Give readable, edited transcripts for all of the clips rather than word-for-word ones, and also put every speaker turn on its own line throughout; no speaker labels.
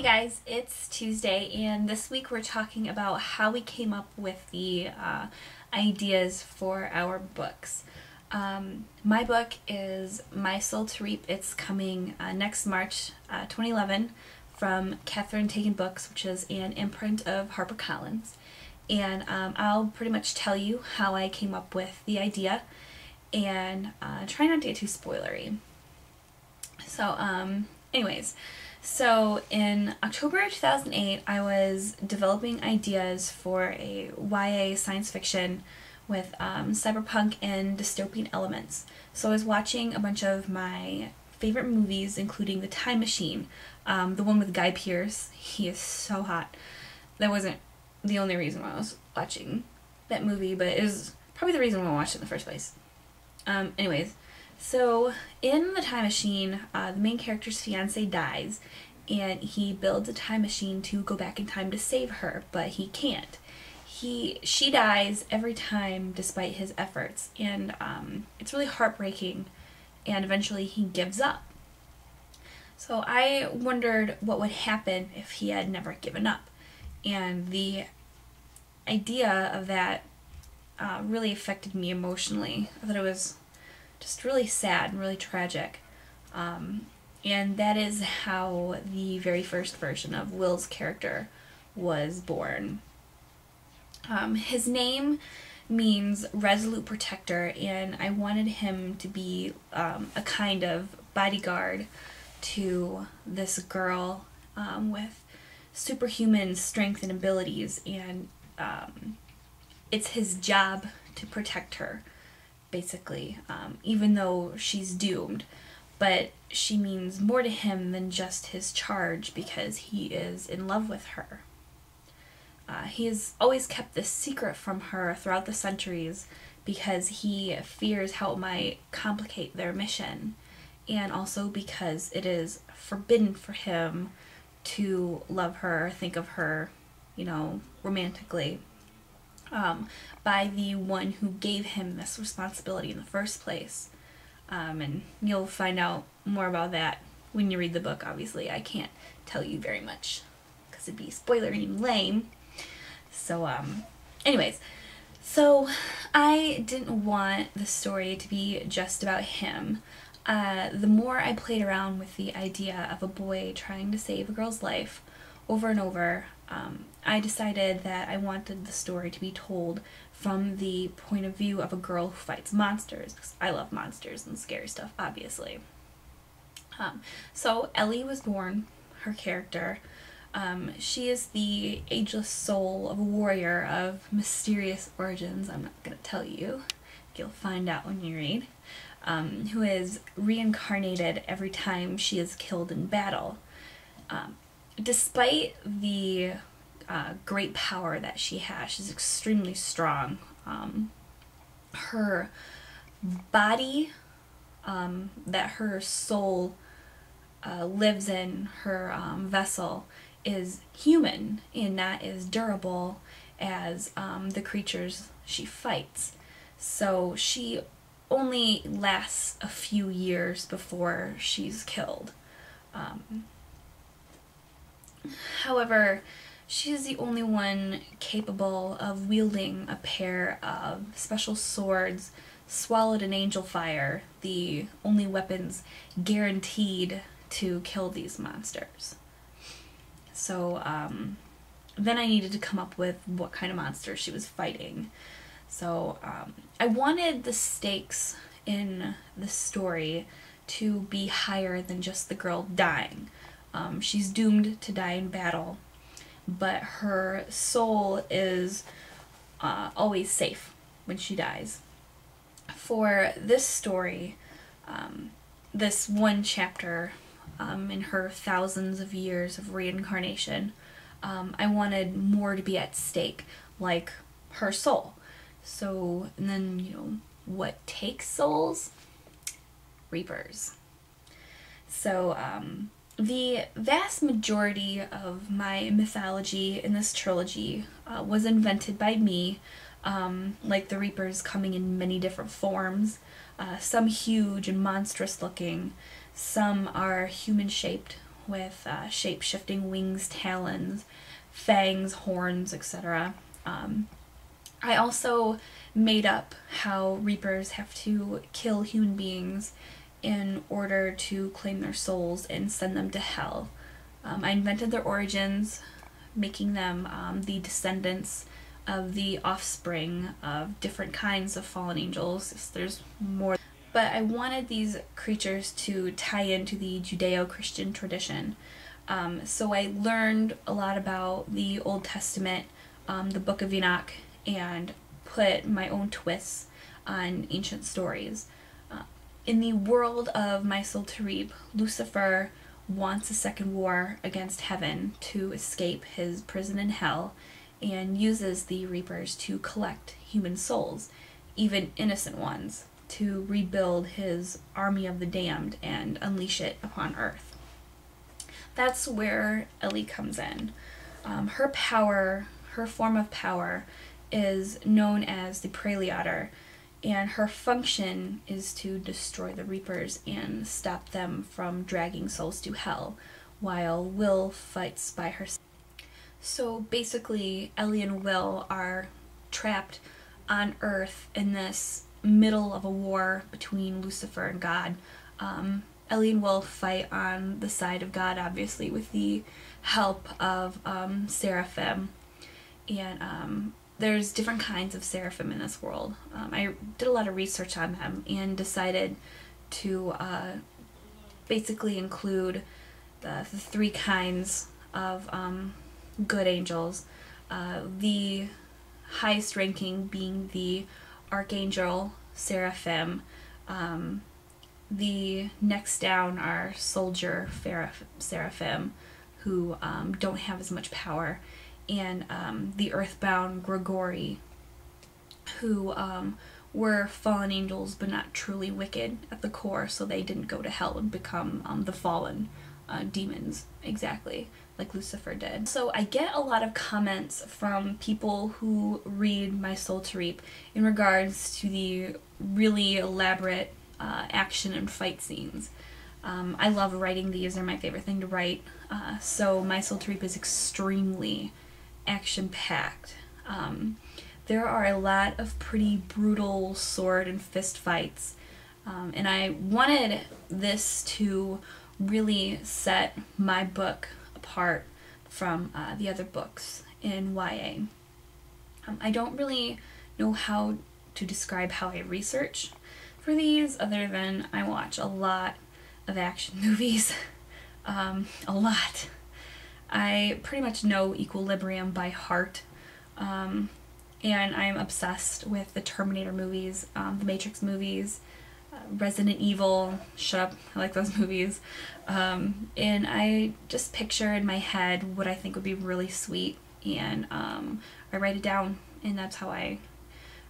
guys, it's Tuesday, and this week we're talking about how we came up with the ideas for our books. My book is My Soul to Reap. It's coming next March 2011 from Katherine Tegen Books, which is an imprint of HarperCollins. And I'll pretty much tell you how I came up with the idea and try not to get too spoilery. So, anyways. So in October 2008, I was developing ideas for a YA science fiction with cyberpunk and dystopian elements. So I was watching a bunch of my favorite movies, including The Time Machine, the one with Guy Pearce. He is so hot. That wasn't the only reason why I was watching that movie, but it was probably the reason why I watched it in the first place. Anyways. So, in The Time Machine, the main character's fiancé dies, and he builds a time machine to go back in time to save her, but he can't. She dies every time despite his efforts, and it's really heartbreaking, and eventually he gives up. So I wondered what would happen if he had never given up, and the idea of that really affected me emotionally. I thought it was just really sad and really tragic. And that is how the very first version of Will's character was born. His name means resolute protector, and I wanted him to be a kind of bodyguard to this girl with superhuman strength and abilities, and it's his job to protect her, basically, even though she's doomed. But she means more to him than just his charge because he is in love with her. He has always kept this secret from her throughout the centuries because he fears how it might complicate their mission, and also because it is forbidden for him to love her, think of her, romantically, by the one who gave him this responsibility in the first place. And you'll find out more about that when you read the book. Obviously, I can't tell you very much because it'd be spoilery and lame. So, anyways, so I didn't want the story to be just about him. The more I played around with the idea of a boy trying to save a girl's life over and over, I decided that I wanted the story to be told from the point of view of a girl who fights monsters, because I love monsters and scary stuff, obviously. So Ellie was born, her character. She is the ageless soul of a warrior of mysterious origins. I'm not going to tell you. You'll find out when you read. Who is reincarnated every time she is killed in battle. Despite the great power that she has, she's extremely strong. Her body, that her soul lives in, her vessel, is human and not as durable as the creatures she fights. So she only lasts a few years before she's killed. However, she is the only one capable of wielding a pair of special swords swallowed in angel fire, the only weapons guaranteed to kill these monsters. So then I needed to come up with what kind of monster she was fighting. So I wanted the stakes in the story to be higher than just the girl dying. She's doomed to die in battle, but her soul is always safe when she dies. For this story, this one chapter in her thousands of years of reincarnation, I wanted more to be at stake, like her soul. So, and then, what takes souls? Reapers. So, the vast majority of my mythology in this trilogy was invented by me, like the Reapers coming in many different forms, some huge and monstrous looking, some are human-shaped, with shape-shifting wings, talons, fangs, horns, etc. I also made up how Reapers have to kill human beings in order to claim their souls and send them to hell. I invented their origins, making them the descendants of the offspring of different kinds of fallen angels. There's more. But I wanted these creatures to tie into the Judeo-Christian tradition. So I learned a lot about the Old Testament, the Book of Enoch, and put my own twists on ancient stories. In the world of My Soul to Reap, Lucifer wants a second war against heaven to escape his prison in hell, and uses the Reapers to collect human souls, even innocent ones, to rebuild his army of the damned and unleash it upon Earth. That's where Ellie comes in. Her power, her form of power, is known as the Preliator, and her function is to destroy the Reapers and stop them from dragging souls to hell, while Will fights by her side. So basically, Ellie and Will are trapped on Earth in this middle of a war between Lucifer and God. Ellie and Will fight on the side of God, obviously, with the help of Seraphim. And there's different kinds of Seraphim in this world. I did a lot of research on them and decided to basically include the three kinds of good angels. The highest ranking being the Archangel Seraphim. The next down are Soldier Seraphim, who don't have as much power, and the Earthbound Grigori, who were fallen angels but not truly wicked at the core, so they didn't go to hell and become the fallen demons, exactly like Lucifer did. So I get a lot of comments from people who read My Soul to Reap in regards to the really elaborate action and fight scenes. I love writing these, they're my favorite thing to write. So My Soul to Reap is extremely action-packed. There are a lot of pretty brutal sword and fist fights, and I wanted this to really set my book apart from the other books in YA. I don't really know how to describe how I research for these, other than I watch a lot of action movies. A lot. I pretty much know Equilibrium by heart, and I'm obsessed with the Terminator movies, the Matrix movies, Resident Evil, shut up, I like those movies, and I just picture in my head what I think would be really sweet, and I write it down, and that's how I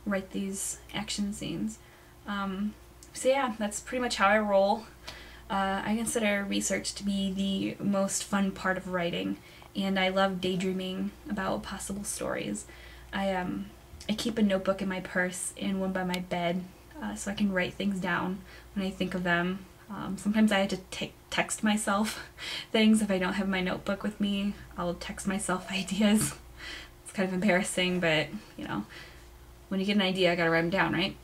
write these action scenes. So yeah, that's pretty much how I roll. I consider research to be the most fun part of writing, and I love daydreaming about possible stories. I keep a notebook in my purse and one by my bed, so I can write things down when I think of them. Sometimes I have to text myself things if I don't have my notebook with me. I'll text myself ideas. It's kind of embarrassing, but you know, when you get an idea, I gotta write them down, right?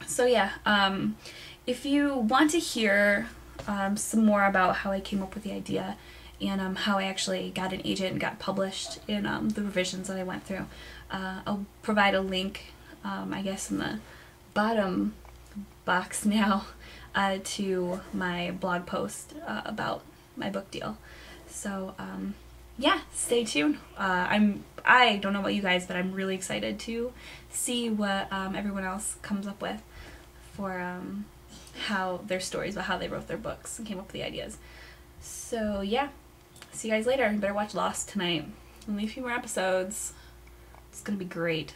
So yeah, if you want to hear some more about how I came up with the idea and how I actually got an agent and got published in the revisions that I went through, I'll provide a link, I guess in the bottom box now, to my blog post about my book deal. So yeah, stay tuned. I don't know about you guys, but I'm really excited to see what everyone else comes up with for how their stories about how they wrote their books and came up with the ideas. So yeah, see you guys later. You better watch Lost tonight. Only a few more episodes. It's gonna be great.